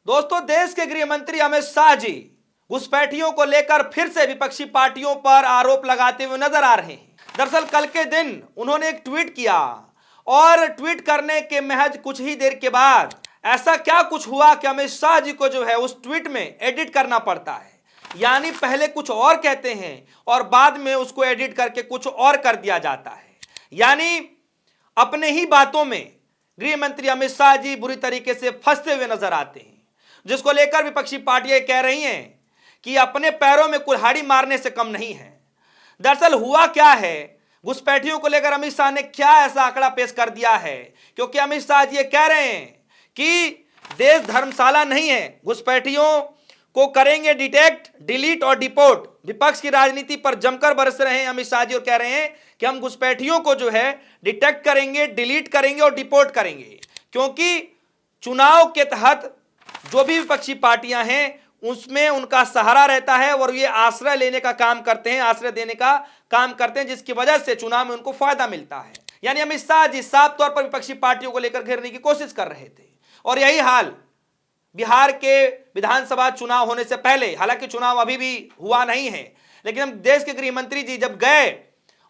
दोस्तों, देश के गृह मंत्री अमित शाह जी घुसपैठियों को लेकर फिर से विपक्षी पार्टियों पर आरोप लगाते हुए नजर आ रहे हैं। दरअसल कल के दिन उन्होंने एक ट्वीट किया और ट्वीट करने के महज कुछ ही देर के बाद ऐसा क्या कुछ हुआ कि अमित शाह जी को जो है उस ट्वीट में एडिट करना पड़ता है। यानी पहले कुछ और कहते हैं और बाद में उसको एडिट करके कुछ और कर दिया जाता है। यानी अपने ही बातों में गृह मंत्री अमित शाह जी बुरी तरीके से फंसते हुए नजर आते हैं, जिसको लेकर विपक्षी पार्टियां कह रही हैं कि अपने पैरों में कुल्हाड़ी मारने से कम नहीं है। दरअसल हुआ क्या है, घुसपैठियों को लेकर अमित शाह ने क्या ऐसा आंकड़ा पेश कर दिया है, क्योंकि अमित शाह जी ये कह रहे हैं कि देश धर्मशाला नहीं है, घुसपैठियों को करेंगे डिटेक्ट, डिलीट और डिपोर्ट। विपक्ष की राजनीति पर जमकर बरस रहे हैं अमित शाह जी और कह रहे हैं कि हम घुसपैठियों को जो है डिटेक्ट करेंगे, डिलीट करेंगे और डिपोर्ट करेंगे, क्योंकि चुनाव के तहत जो भी विपक्षी पार्टियां हैं उसमें उनका सहारा रहता है और ये आश्रय लेने का काम करते हैं, आश्रय देने का काम करते हैं, जिसकी वजह से चुनाव में उनको फायदा मिलता है। यानी अमित शाह जी साफ तौर पर विपक्षी पार्टियों को लेकर घेरने की कोशिश कर रहे थे। और यही हाल बिहार के विधानसभा चुनाव होने से पहले, हालांकि चुनाव अभी भी हुआ नहीं है, लेकिन हम देश के गृह मंत्री जी जब गए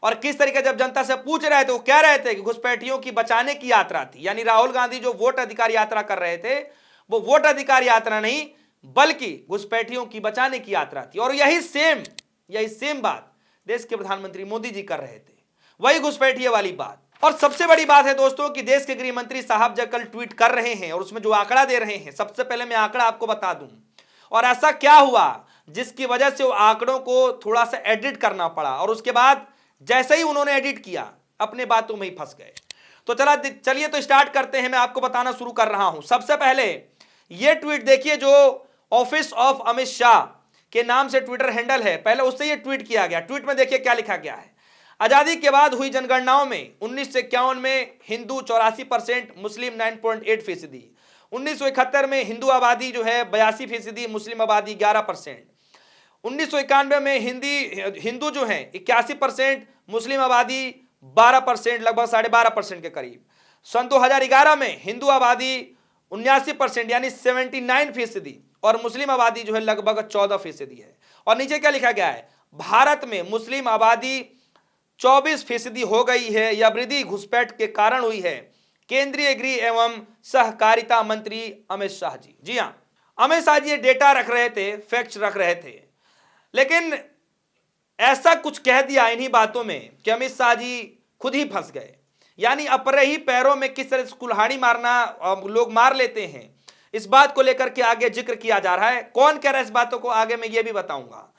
और किस तरीके जब जनता से पूछ रहे थे, वो कह रहे थे कि घुसपैठियों की बचाने की यात्रा थी। यानी राहुल गांधी जो वोट अधिकार यात्रा कर रहे थे वो वोट अधिकार यात्रा नहीं बल्कि घुसपैठियों की बचाने की यात्रा थी। और यही सेम बात देश के प्रधानमंत्री मोदी जी कर रहे थे, वही घुसपैठियों वाली बात। और सबसे बड़ी बात है दोस्तों कि देश के गृह मंत्री साहब जब कल ट्वीट कर रहे हैं और उसमें जो आंकड़ा दे रहे हैं, सबसे पहले मैं आंकड़ा आपको बता दूं और ऐसा क्या हुआ जिसकी वजह से वो आंकड़ों को थोड़ा सा एडिट करना पड़ा और उसके बाद जैसे ही उन्होंने एडिट किया अपने बातों में ही फंस गए। तो चलिए तो स्टार्ट करते हैं। मैं आपको बताना शुरू कर रहा हूं। सबसे पहले ये ट्वीट देखिए जो ऑफिस ऑफ अमित शाह के नाम से ट्विटर हैंडल है, पहले उससे ये ट्वीट किया गया। ट्वीट में देखिए क्या लिखा गया है। आजादी के बाद हुई जनगणनाओं में 1951 में हिंदू 84%, मुस्लिम 9.8%, 1971 में हिंदू आबादी जो है 82%, मुस्लिम आबादी 11%, 1991 में हिंदू जो है 81%, मुस्लिम आबादी 12%, लगभग 12.5% के करीब। सन 2011 में हिंदू आबादी 79% यानी 79% और मुस्लिम आबादी जो है लगभग 14% है। और नीचे क्या लिखा गया है, भारत में मुस्लिम आबादी 24% हो गई है। यह वृद्धि घुसपैठ के कारण हुई है। केंद्रीय गृह एवं सहकारिता मंत्री अमित शाह जी। जी हां, अमित शाह जी ये डेटा रख रहे थे, फैक्ट्स रख रहे थे, लेकिन ऐसा कुछ कह दिया इन्हीं बातों में कि अमित शाह जी खुद ही फंस गए। यानी अपने ही पैरों में किस तरह से कुल्हाड़ी मारना लोग मार लेते हैं, इस बात को लेकर के आगे जिक्र किया जा रहा है। कौन कह रहा है इस बातों को आगे मैं ये भी बताऊंगा।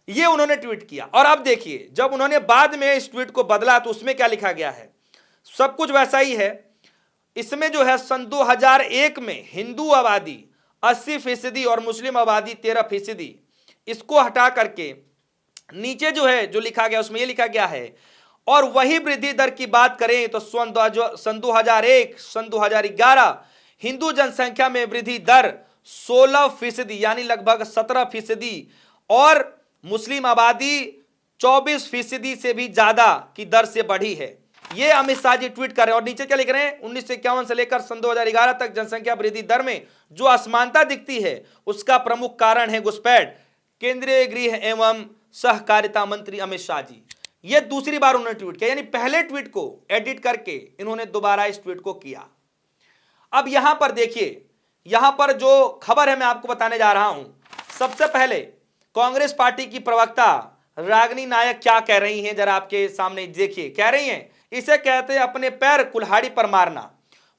ये उन्होंने ट्वीट किया और अब देखिए जब उन्होंने बाद में इस ट्वीट को बदला तो उसमें क्या लिखा गया है, सब कुछ वैसा ही है। इसमें जो है सन 2001 में हिंदू आबादी 80% और मुस्लिम आबादी 13%, इसको हटा करके नीचे जो है जो लिखा गया उसमें ये लिखा गया है। और वही वृद्धि दर की बात करें तो सन 2001 सन 2011 हिंदू जनसंख्या में वृद्धि दर 16% यानी लगभग 17% और मुस्लिम आबादी 24% से भी ज्यादा की दर से बढ़ी है। ये अमित शाह जी ट्वीट कर रहे हैं और नीचे क्या लिख रहे हैं, 1951 से लेकर सन 2011 तक जनसंख्या वृद्धि दर में जो असमानता दिखती है उसका प्रमुख कारण है घुसपैठ। केंद्रीय गृह एवं सहकारिता मंत्री अमित शाह जी। ये दूसरी बार उन्होंने ट्वीट किया, यानी पहले ट्वीट को एडिट करके इन्होंने दोबारा इस ट्वीट को किया। अब यहां पर देखिए, यहां पर जो खबर है मैं आपको बताने जा रहा हूं। सबसे पहले कांग्रेस पार्टी की प्रवक्ता रागिनी नायक क्या कह रही हैं, जरा आपके सामने देखिए। कह रही हैं, इसे कहते हैं अपने पैर कुल्हाड़ी पर मारना।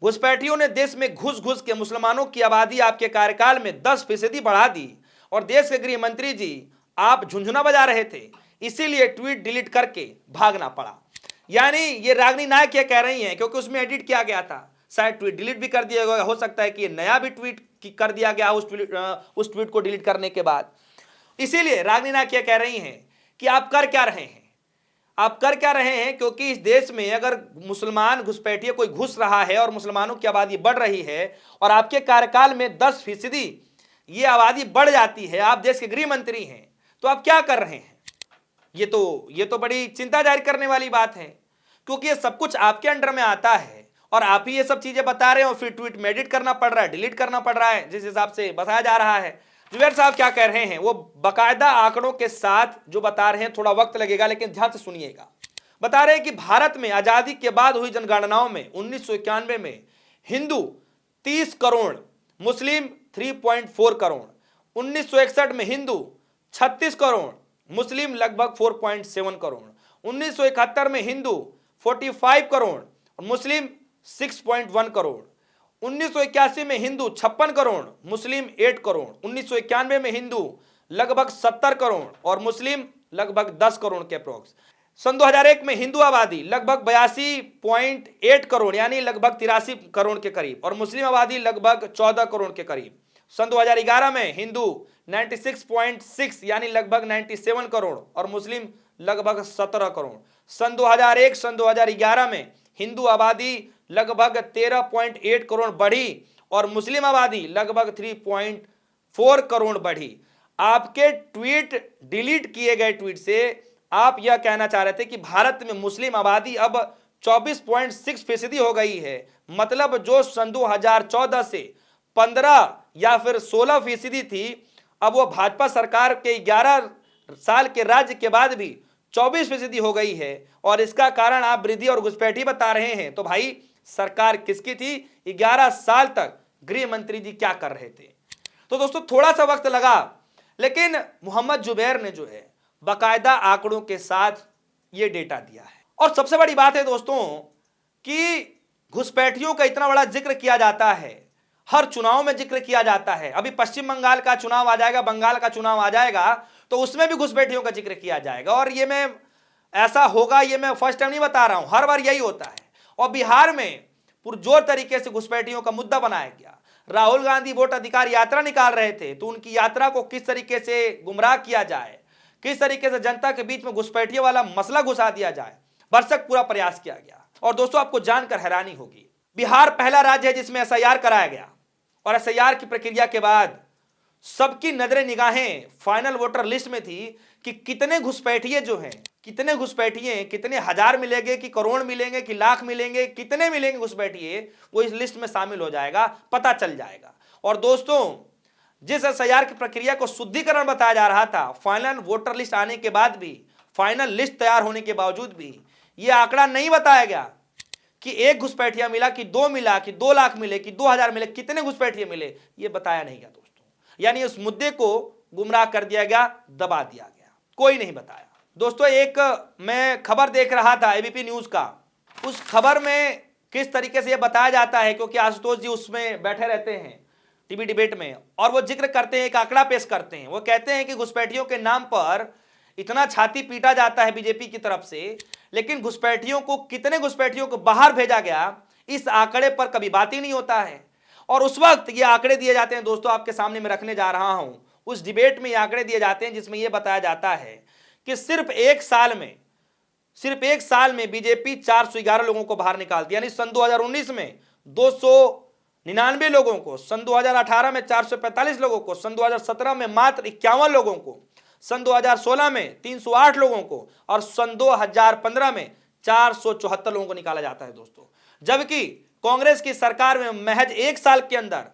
घुसपैठियों ने देश में घुस घुस के मुसलमानों की आबादी आपके कार्यकाल में 10% बढ़ा दी और देश के गृह मंत्री जी आप झुंझुना बजा रहे थे, इसीलिए ट्वीट डिलीट करके भागना पड़ा। यानी ये रागिनी नायक ये कह रही हैं क्योंकि उसमें एडिट किया गया था, शायद ट्वीट डिलीट भी कर दिया गया, हो सकता है कि ये नया भी ट्वीट कर दिया गया उस ट्वीट को डिलीट करने के बाद। इसीलिए रागिनी नायक ये कह रही हैं कि आप कर क्या रहे हैं, आप कर क्या रहे हैं, क्योंकि इस देश में अगर मुसलमान घुसपैठिए कोई घुस रहा है और मुसलमानों की आबादी बढ़ रही है और आपके कार्यकाल में 10% ये आबादी बढ़ जाती है, आप देश के गृह मंत्री हैं, तो आप क्या कर रहे हैं। ये तो बड़ी चिंता जाहिर करने वाली बात है, क्योंकि ये सब कुछ आपके अंडर में आता है और आप ही ये सब चीजें बता रहे हो, फिर ट्वीट में एडिट करना पड़ रहा है, डिलीट करना पड़ रहा है जिस हिसाब से बताया जा रहा है। जुबैर साहब क्या कह रहे हैं, वो बाकायदा आंकड़ों के साथ जो बता रहे हैं, थोड़ा वक्त लगेगा लेकिन ध्यान से सुनिएगा। बता रहे हैं कि भारत में आजादी के बाद हुई जनगणनाओं में 1991 में हिंदू 30 करोड़, मुस्लिम 3.4 करोड़, 1961 में हिंदू 36 करोड़, मुस्लिम लगभग 4.7 करोड़, 1971 में हिंदू 45 करोड़ और मुस्लिम 6.1 करोड़, 1981 में हिंदू 56 करोड़, मुस्लिम 8 करोड़, 1991 में हिंदू लगभग 70 करोड़ और मुस्लिम लगभग 10 करोड़ के अप्रोक्स। सन 2001 में हिंदू आबादी लगभग 82.8 करोड़ यानी लगभग 83 करोड़ के करीब और मुस्लिम आबादी लगभग 14 करोड़ के करीब। सन 2011 में हिंदू 96.6 यानी लगभग 97 करोड़ और मुस्लिम लगभग 17 करोड़। सन 2001 सन 2011 में हिंदू आबादी लगभग 13.8 करोड़ बढ़ी और मुस्लिम आबादी लगभग 3.4 करोड़ बढ़ी। आपके ट्वीट डिलीट किए गए ट्वीट से आप यह कहना चाह रहे थे कि भारत में मुस्लिम आबादी अब 24.6% हो गई है, मतलब जो सन 2014 से 15 या फिर 16% थी, अब वो भाजपा सरकार के 11 साल के राज्य के बाद भी 24% हो गई है। और इसका कारण आप वृद्धि और घुसपैठी बता रहे हैं। तो भाई सरकार किसकी थी? 11 साल तक गृह मंत्री जी क्या कर रहे थे? तो दोस्तों थोड़ा सा वक्त लगा, लेकिन मोहम्मद जुबैर ने जो है बाकायदा आंकड़ों के साथ ये डेटा दिया है। और सबसे बड़ी बात है दोस्तों कि घुसपैठियों का इतना बड़ा जिक्र किया जाता है, हर चुनाव में जिक्र किया जाता है। अभी पश्चिम बंगाल का चुनाव आ जाएगा, बंगाल का चुनाव आ जाएगा, तो उसमें भी घुसपैठियों का जिक्र किया जाएगा। और ये मैं ऐसा होगा, ये मैं फर्स्ट टाइम नहीं बता रहा हूं, हर बार यही होता है। और बिहार में पुरजोर तरीके से घुसपैठियों का मुद्दा बनाया गया। राहुल गांधी वोट अधिकार यात्रा निकाल रहे थे, तो उनकी यात्रा को किस तरीके से गुमराह किया जाए, किस तरीके से जनता के बीच में घुसपैठियों वाला मसला घुसा दिया जाए, भरसक पूरा प्रयास किया गया। और दोस्तों आपको जानकर हैरानी होगी, बिहार पहला राज्य है जिसमें एसआईआर कराया गया और एसआईआर की प्रक्रिया के बाद सबकी नजरें निगाहें फाइनल वोटर लिस्ट में थी कि कितने घुसपैठिए जो हैं, कितने घुसपैठिए, कितने हजार मिलेंगे कि करोड़ मिलेंगे कि लाख मिलेंगे, कितने मिलेंगे घुसपैठिए, वो इस लिस्ट में शामिल हो जाएगा, पता चल जाएगा। और दोस्तों जिस एसआईआर की प्रक्रिया को शुद्धिकरण बताया जा रहा था, फाइनल वोटर लिस्ट आने के बाद भी, फाइनल लिस्ट तैयार होने के बावजूद भी यह आंकड़ा नहीं बताया गया कि एक घुसपैठिया मिला कि 2 मिला कि 2 लाख मिले कि 2000 मिले, कितने घुसपैठिए मिले, यह बताया नहीं गया दोस्तों। यानी उस मुद्दे को गुमराह कर दिया गया, दबा दिया गया, कोई नहीं बताया। दोस्तों एक मैं खबर देख रहा था एबीपी न्यूज का, उस खबर में किस तरीके से यह बताया जाता है, क्योंकि आशुतोष जी उसमें बैठे रहते हैं टीवी डिबेट में, और वो जिक्र करते हैं, एक आंकड़ा पेश करते हैं। वो कहते हैं कि घुसपैठियों के नाम पर इतना छाती पीटा जाता है बीजेपी की तरफ से, लेकिन घुसपैठियों को, कितने घुसपैठियों को बाहर भेजा गया, इस आंकड़े पर कभी बात ही नहीं होता है। और उस वक्त ये आंकड़े दिए जाते हैं दोस्तों, आपके सामने मैं रखने जा रहा हूं, उस डिबेट में ये आंकड़े दिए जाते हैं जिसमें यह बताया जाता है कि सिर्फ एक साल में बीजेपी 411 लोगों को बाहर निकालती, यानी सन 2019 में 299 लोगों को, सन 2018 में 445 लोगों को, सन 2017 में मात्र 51 लोगों को, सन 2016 में 308 लोगों को और सन 2015 में 474 लोगों को निकाला जाता है दोस्तों। जबकि कांग्रेस की सरकार में महज एक साल के अंदर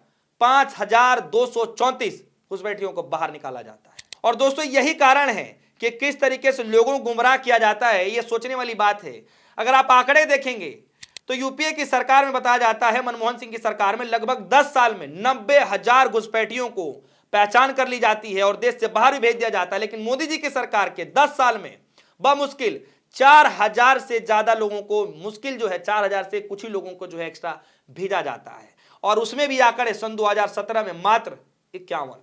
5234 घुसपैठियों को बाहर निकाला जाता है। और दोस्तों यही कारण है कि किस तरीके से लोगों को गुमराह किया जाता है, यह सोचने वाली बात है। अगर आप आंकड़े देखेंगे तो यूपीए की सरकार में बताया जाता है, मनमोहन सिंह की सरकार में लगभग 10 साल में 90,000 घुसपैठियों को पहचान कर ली जाती है और देश से बाहर भी भेज दिया जाता है। लेकिन मोदी जी की सरकार के 10 साल में बमुश्किल 4000 से ज्यादा लोगों को, मुश्किल जो है 4000 से कुछ ही लोगों को जो है एक्स्ट्रा भेजा जाता है। और उसमें भी आंकड़े सन 2017 में मात्र 51।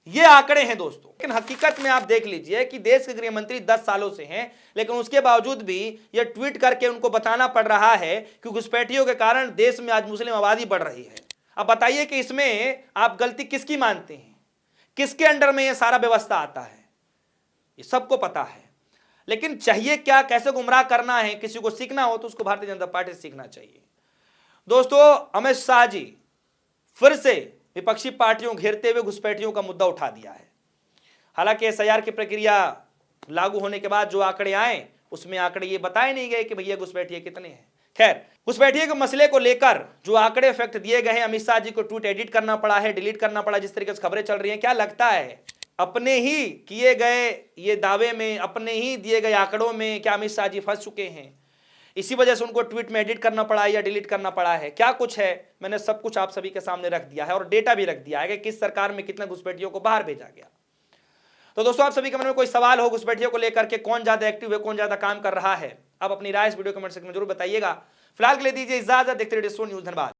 ये आंकड़े हैं दोस्तों। लेकिन हकीकत में आप देख लीजिए कि देश के गृह मंत्री 10 सालों से हैं, लेकिन उसके बावजूद भी ये ट्वीट करके उनको बताना पड़ रहा है कि घुसपैठियों के कारण देश में आज मुस्लिम आबादी बढ़ रही है। अब बताइए कि इसमें आप गलती किसकी मानते हैं, किसके अंडर में ये सारा व्यवस्था आता है? ये सबको पता है, लेकिन चाहिए क्या, कैसे गुमराह करना है। किसी को सीखना हो तो उसको भारतीय जनता पार्टी से सीखना चाहिए। दोस्तों अमित शाह जी फिर से विपक्षी पार्टियों घेरते हुए घुसपैठियों का मुद्दा उठा दिया है। हालांकि एसआईआर की प्रक्रिया लागू होने के बाद जो आंकड़े आए, उसमें आंकड़े ये बताए नहीं गए कि भैया घुसपैठिए कितने हैं, खैर, घुसपैठिए के मसले को लेकर जो आंकड़े फैक्ट दिए गए हैं, अमित शाह जी को ट्वीट एडिट करना पड़ा है, डिलीट करना पड़ा, जिस तरीके से खबरें चल रही हैं, क्या लगता है अपने ही किए गए ये दावे में, अपने ही दिए गए आंकड़ों में क्या अमित शाह जी फंस चुके हैं? इसी वजह से उनको ट्वीट में एडिट करना पड़ा है या डिलीट करना पड़ा है? क्या कुछ है, मैंने सब कुछ आप सभी के सामने रख दिया है और डेटा भी रख दिया है कि किस सरकार में कितने घुसपैठियों को बाहर भेजा गया। तो दोस्तों, आप सभी के मन में कोई सवाल हो घुसपैठियों को लेकर के, कौन ज्यादा एक्टिव है, कौन ज्यादा काम कर रहा है, आप अपनी राय इस वीडियो कमेंट सेक्शन में जरूर बताइएगा। फिलहाल के लिए दीजिए इजाजत, देखते रहिए स्टोन न्यूज़। धन्यवाद।